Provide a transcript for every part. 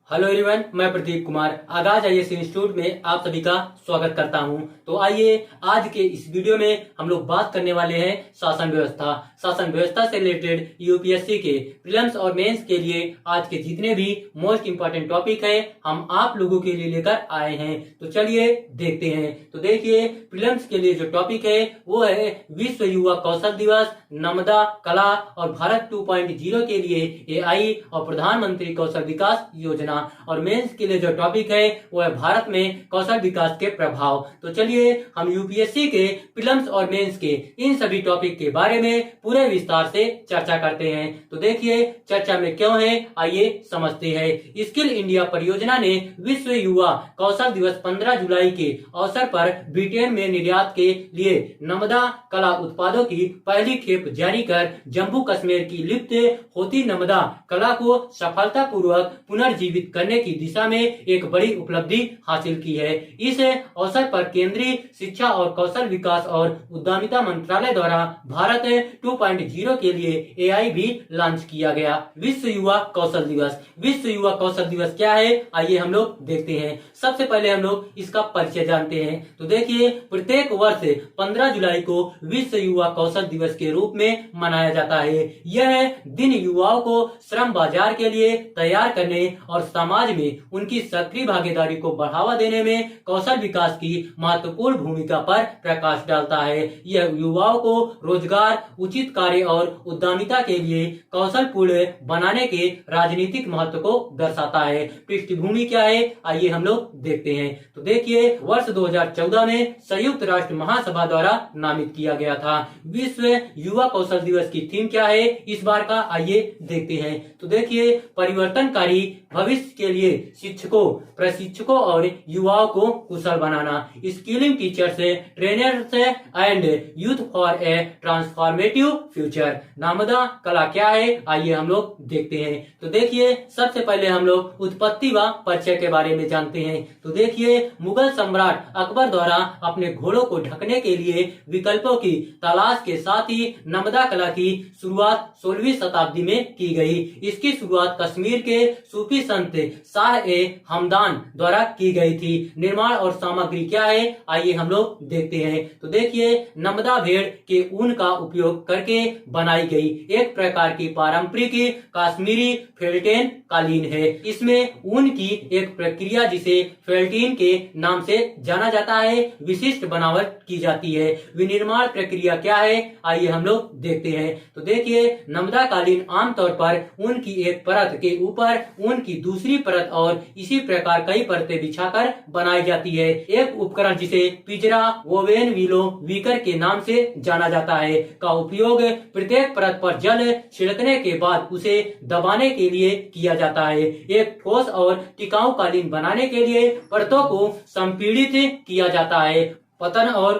Hello everyone, मैं प्रदीप कुमार आगाज IAS institute में आप सभी का स्वागत करता हूं। तो आइए आज के इस वीडियो में हम लोग बात करने वाले हैं शासन व्यवस्था से रिलेटेड यूपीएससी के प्रीलिम्स और मेंस के लिए आज के जितने भी मोस्ट इंपोर्टेंट टॉपिक है हम आप लोगों के लिए लेकर आए हैं। तो चलिए देखते हैं। तो देखिए, प्रीलिम्स के लिए जो टॉपिक है वो है विश्व युवा कौशल दिवस, नमदा कला और भारत 2.0 के लिए एआई और प्रधानमंत्री कौशल विकास योजना। और मेंस के लिए जो टॉपिक है वो है भारत में कौशल विकास के प्रभाव। तो चलिए हम यूपीएससी के प्रीलिम्स और मेंस के इन सभी टॉपिक के बारे में पूरे विस्तार से चर्चा करते हैं। तो देखिए चर्चा में क्यों है, आइए समझते हैं। स्किल इंडिया परियोजना ने विश्व युवा कौशल दिवस 15 जुलाई के अवसर पर ब्रिटेन में निर्यात के लिए नमदा कला उत्पादों की पहली खेप जारी कर जम्मू कश्मीर की लिप्त होती नमदा कला को सफलतापूर्वक पुनर्जीवित करने की दिशा में एक बड़ी उपलब्धि हासिल की है। इस अवसर पर केंद्रीय शिक्षा और कौशल विकास और उद्यमिता मंत्रालय द्वारा भारत 2.0 के लिए एआई भी लॉन्च किया गया। विश्व युवा कौशल दिवस क्या है, आइए हम लोग देखते हैं। सबसे पहले हम लोग इसका परिचय जानते हैं। तो देखिए, प्रत्येक वर्ष 15 जुलाई को विश्व युवा कौशल दिवस के रूप में मनाया जाता है। यह दिन युवाओं को श्रम बाजार के लिए तैयार करने और समाज में उनकी सक्रिय भागीदारी को बढ़ावा देने में कौशल विकास की महत्वपूर्ण भूमिका पर प्रकाश डालता है। यह युवाओं को रोजगार, उचित कार्य और उद्यमिता के लिए कौशल पूर्ण बनाने के राजनीतिक महत्व को दर्शाता है। पृष्ठभूमि क्या है, आइए हम लोग देखते हैं। तो देखिए, वर्ष 2014 में संयुक्त राष्ट्र महासभा द्वारा नामित किया गया था। विश्व युवा कौशल दिवस की थीम क्या है इस बार का, आइए देखते हैं। तो देखिए, परिवर्तनकारी भविष्य के लिए शिक्षकों, प्रशिक्षकों और युवाओं को कुशल बनाना। Skilling teachers, trainers and youth for a transformative future. Namda कला क्या है, आइए हम लोग देखते हैं। तो देखिए, सबसे पहले हम लोग उत्पत्ति व परिचय के बारे में जानते हैं। तो देखिए, मुगल सम्राट अकबर द्वारा अपने घोड़ों को ढकने के लिए विकल्पों की तलाश के साथ ही नमदा कला की शुरुआत 16वीं शताब्दी में की गई। इसकी शुरुआत कश्मीर के सूफी संत शाह ए हमदान द्वारा की गई थी। निर्माण और सामग्री क्या है, आइए हम लोग देखते हैं। तो देखिए, नमदा भेड़ के ऊन का उपयोग करके बनाई गई एक प्रकार की पारंपरिक कश्मीरी फेल्टेन कालीन है। इसमें ऊन की एक प्रक्रिया जिसे फेल्टीन के नाम से जाना जाता है विशिष्ट बनावट की जाती है। विनिर्माण प्रक्रिया क्या है, आइए हम लोग देखते हैं। तो देखिए, नमदा कालीन आमतौर पर ऊन की एक परत के ऊपर ऊन की दूसरी परत और इसी प्रकार कई परतें बिछाकर बनाई जाती है। एक उपकरण जिसे पिजरा वोवेन विलो वीकर के नाम से जाना जाता है का उपयोग प्रत्येक परत पर जल छिड़कने के बाद उसे दबाने के लिए किया जाता है। एक ठोस और टिकाऊ कालीन बनाने के लिए परतों को संपीड़ित किया जाता है। पतन और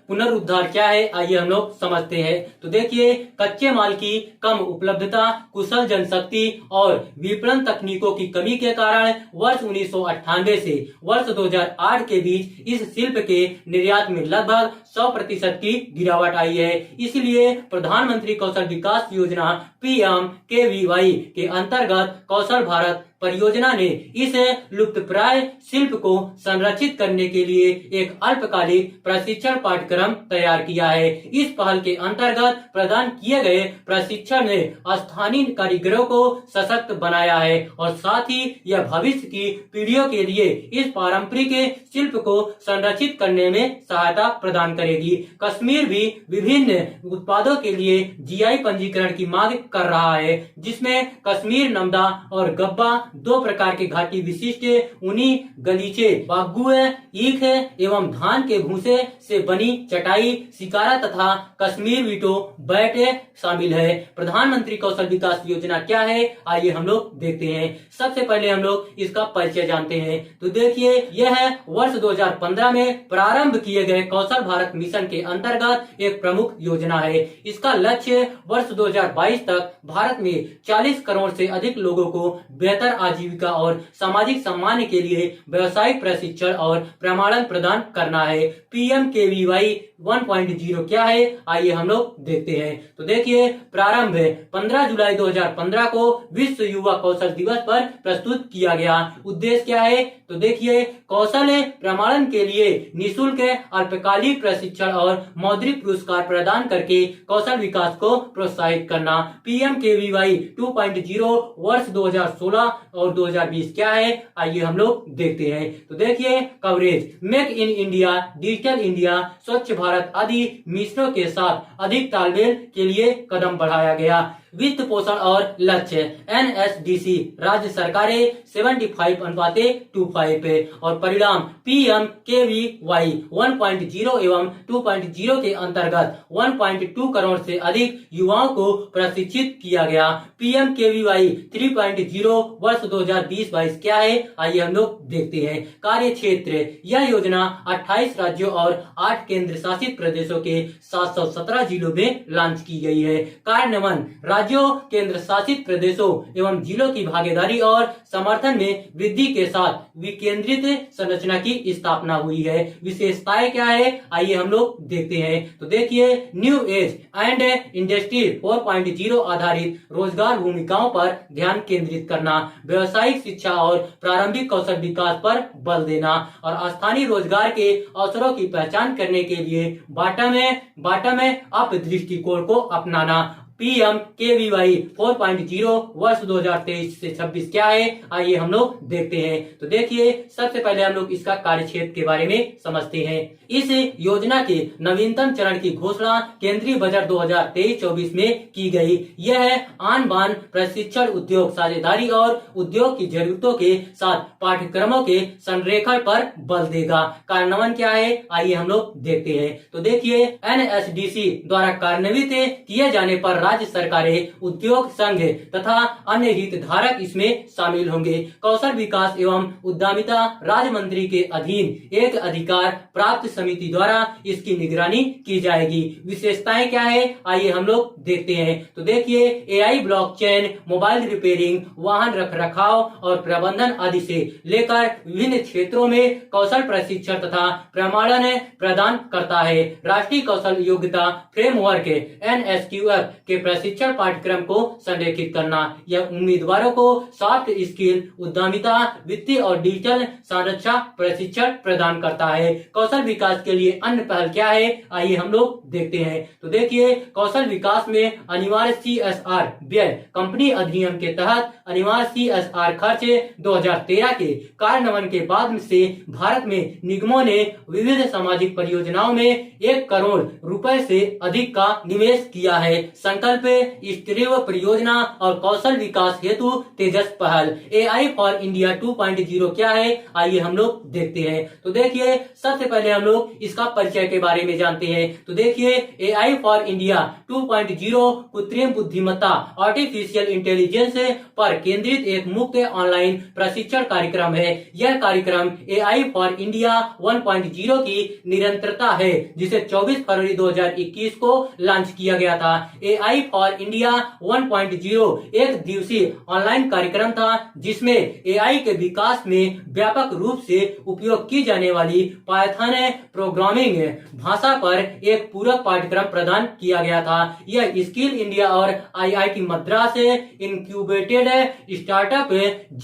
पुनरुद्धार क्या है, आइए हम लोग समझते हैं। तो देखिए, कच्चे माल की कम उपलब्धता, कुशल जनशक्ति और विपणन तकनीकों की कमी के कारण वर्ष 1998 से वर्ष 2008 के बीच इस शिल्प के निर्यात में लगभग 100% की गिरावट आई है। इसलिए प्रधानमंत्री कौशल विकास योजना PMKVY के अंतर्गत कौशल भारत परियोजना ने इस लुप्तप्राय शिल्प को संरक्षित करने के लिए एक अल्पकालिक प्रशिक्षण पाठ्यक्रम तैयार किया है। इस पहल के अंतर्गत प्रदान किए गए प्रशिक्षण ने स्थानीय कारीगरों को सशक्त बनाया है और साथ ही यह भविष्य की पीढ़ियों के लिए इस पारंपरिक शिल्प को संरक्षित करने में सहायता प्रदान करेगी। कश्मीर भी विभिन्न उत्पादों के लिए GI पंजीकरण की मांग कर रहा है, जिसमें कश्मीर नमदा और गब्बा दो प्रकार के घाटी विशिष्ट ऊनी गलीचे, बागुए, ईख एवं धान के भूसे से बनी चटाई, शिकारा तथा कश्मीर विटो बैट शामिल है। प्रधानमंत्री कौशल विकास योजना क्या है, आइए हम लोग देखते हैं। सबसे पहले हम लोग इसका परिचय जानते हैं। तो देखिए, यह वर्ष 2015 में प्रारंभ किए गए कौशल भारत मिशन के अंतर्गत एक प्रमुख योजना है। इसका लक्ष्य वर्ष 2022 तक भारत में 40 करोड़ से अधिक लोगों को बेहतर आजीविका और सामाजिक सम्मान के लिए व्यावसायिक प्रशिक्षण और प्रमाणन प्रदान करना है। PMKVY 1.0 क्या है, आइए हम लोग देखते हैं। तो देखिए, प्रारंभ 15 जुलाई 2015 को विश्व युवा कौशल दिवस पर प्रस्तुत किया गया। उद्देश्य क्या है, तो देखिए, कौशल प्रमाणन के लिए निःशुल्क अल्पकालिक प्रशिक्षण और मौद्रिक पुरस्कार प्रदान करके कौशल विकास को प्रोत्साहित करना। PMKVY 2.0 वर्ष 2016 और 2020 क्या है, आइए हम लोग देखते हैं। तो देखिए, coverage make in India, digital India, स्वच्छ भारत आदि मिशनों के साथ अधिक तालमेल के लिए कदम बढ़ाया गया। वित्त पोषण और लक्ष्य NSDC राज्य सरकारें 75:25 पे और परिणाम PMKVY 1.0 एवं 2.0 के अंतर्गत 1.2 करोड़ से अधिक युवाओं को प्रशिक्षित किया गया। PMKVY 3.0 वर्ष 2020-22 क्या है, आइए हम लोग देखते हैं। कार्य क्षेत्र, यह योजना 28 राज्यों और 8 केंद्र शासित प्रदेशों के 717 जिलों में लॉन्च की गई है। कार्यान्वयन, राज्यों, केंद्र शासित प्रदेशों एवं जिलों की भागीदारी और समर्थन में वृद्धि के साथ विकेंद्रित संरचना की स्थापना हुई है। विशेषताएं क्या है, आइए हम लोग देखते हैं। तो देखिए, न्यू एज एंड इंडस्ट्री 4.0 आधारित रोजगार भूमिकाओं पर ध्यान केंद्रित करना, व्यवसायिक शिक्षा और प्रारंभिक कौशल विकास पर बल देना और स्थानीय रोजगार के अवसरों की पहचान करने के लिए बॉटम अप दृष्टिकोण को अपनाना। PMKVY 4.0 वर्ष 2023 से 26 क्या है, आइए हम लोग देखते हैं। तो देखिए, सबसे पहले हम लोग इसका कार्यक्षेत्र के बारे में समझते हैं। इस योजना के नवीनतम चरण की घोषणा केंद्रीय बजट 2023-24 में की गई। यह आन बान प्रशिक्षण, उद्योग साझेदारी और उद्योग की जरूरतों के साथ पाठ्यक्रमों के संरेखण पर बल देगा। कार्यान्वयन क्या है, आइए हम लोग देखते हैं। तो देखिए, NSDC द्वारा कार्यान्वित किए जाने पर राज्य सरकारें, उद्योग संघ तथा अन्य हितधारक इसमें शामिल होंगे। कौशल विकास एवं उद्यमिता राज्य मंत्री के अधीन एक अधिकार प्राप्त समिति द्वारा इसकी निगरानी की जाएगी। विशेषताएं क्या है, आइए हम लोग देखते हैं। तो देखिए, AI, ब्लॉकचेन, मोबाइल रिपेयरिंग, वाहन रखरखाव और प्रबंधन आदि से लेकर विभिन्न क्षेत्रों में कौशल प्रशिक्षण तथा प्रमाणन प्रदान करता है। राष्ट्रीय कौशल योग्यता फ्रेमवर्क NSQF के प्रशिक्षण पाठ्यक्रम को संरेखित करना। यह उम्मीदवारों को सॉफ्ट स्किल, उद्यमिता, वित्तीय और डिजिटल संरक्षा प्रशिक्षण प्रदान करता है। कौशल विकास के लिए अन्य पहल क्या है, आइए हम लोग देखते हैं। तो देखिए, कौशल विकास में अनिवार्य CSR व्यय, कंपनी अधिनियम के तहत अनिवार्य CSR खर्च 2013 के कार्यान्वयन के बाद से भारत में निगमों ने विविध सामाजिक परियोजनाओं में 1 करोड़ रुपए से अधिक का निवेश किया है। संकल्प, स्त्रीव परियोजना और कौशल विकास हेतु तेजस पहल। AI फॉर इंडिया 2.0 क्या है, आइए हम लोग देखते हैं। तो देखिए, सबसे पहले हम लोग इसका परिचय के बारे में जानते हैं। तो देखिए, AI फॉर इंडिया 2.0 कृत्रिम बुद्धिमत्ता आर्टिफिशियल इंटेलिजेंस पर केंद्रित एक मुक्त ऑनलाइन प्रशिक्षण कार्यक्रम है। यह कार्यक्रम AI फॉर इंडिया 1.0 की निरंतरता है, जिसे 24 फरवरी 2021 को लॉन्च किया गया था। AI फॉर इंडिया 1.0 एक दिवसीय ऑनलाइन कार्यक्रम था, जिसमें AI के विकास में व्यापक रूप से उपयोग की जाने वाली पाइथन प्रोग्रामिंग भाषा पर एक पूरक पाठ्यक्रम प्रदान किया गया था। यह स्किल इंडिया और IIT Madras incubated startup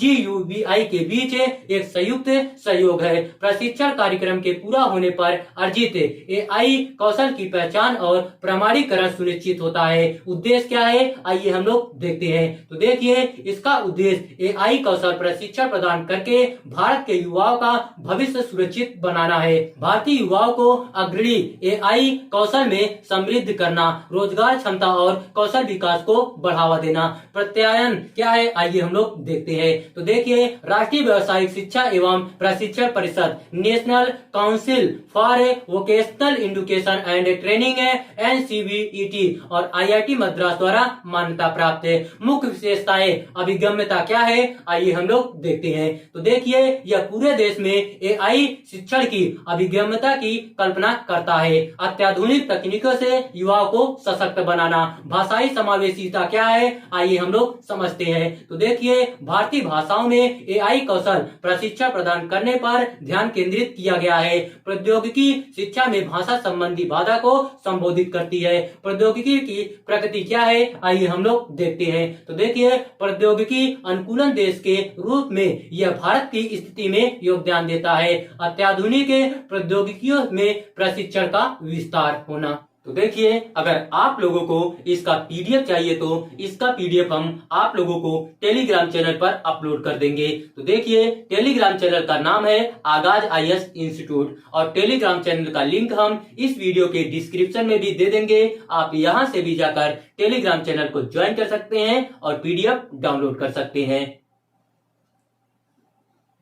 GUBI के बीच एक संयुक्त सहयोग है। प्रशिक्षण कार्यक्रम के पूरा होने पर अर्जित AI कौशल की पहचान और प्रमाणीकरण सुनिश्चित होता है। उद्देश्य क्या है, आइए हम लोग देखते हैं। तो देखिए, इसका उद्देश्य AI कौशल प्रशिक्षण प्रदान करके भारत के युवाओं का भविष्य सुरक्षित बनाना है। भारतीय युवाओं को अग्रणी AI कौशल में समृद्ध करना, रोजगार क्षमता और कौशल विकास को बढ़ावा देना। प्रत्यायन क्या है, आइए हम लोग देखते हैं। तो देखिए, राष्ट्रीय व्यावसायिक शिक्षा एवं प्रशिक्षण परिषद, national council for vocational education and training NCVET और IIT आईआईटी मद्रास द्वारा मान्यता प्राप्त है। मुख्य विशेषताएं, अभिगम्यता क्या है, आइए हम लोग देखते हैं। तो देखिए, यह पूरे देश में एआई शिक्षण की अभिगम्यता की कल्पना करता है। अत्याधुनिक तकनीकों से युवाओं को सशक्त बनाना। भाषाई समावेशिता क्या है, आइए हम लोग समझते हैं। तो देखिए, भारतीय भाषाओं में एआई कौशल प्रशिक्षण प्रदान करने पर ध्यान केंद्रित किया गया है। प्रौद्योगिकी शिक्षा में भाषा संबंधी बाधा को संबोधित करती है। प्रौद्योगिकी की प्रगति क्या है, आइए हम लोग देखते हैं। तो देखिए, प्रौद्योगिकी अनुकूलन देश के रूप में यह भारत की स्थिति में योगदान देता है। अत्याधुनिक प्रौद्योगिकियों में प्रशिक्षण का विस्तार होना। तो देखिए, अगर आप लोगों को इसका पीडीएफ चाहिए तो इसका पीडीएफ हम आप लोगों को टेलीग्राम चैनल पर अपलोड कर देंगे। तो देखिए, टेलीग्राम चैनल का नाम है आगाज आईएएस इंस्टीट्यूट और टेलीग्राम चैनल का लिंक हम इस वीडियो के डिस्क्रिप्शन में भी दे देंगे। आप यहां से भी जाकर टेलीग्राम चैनल को ज्वाइन कर सकते हैं और पीडीएफ डाउनलोड कर सकते हैं।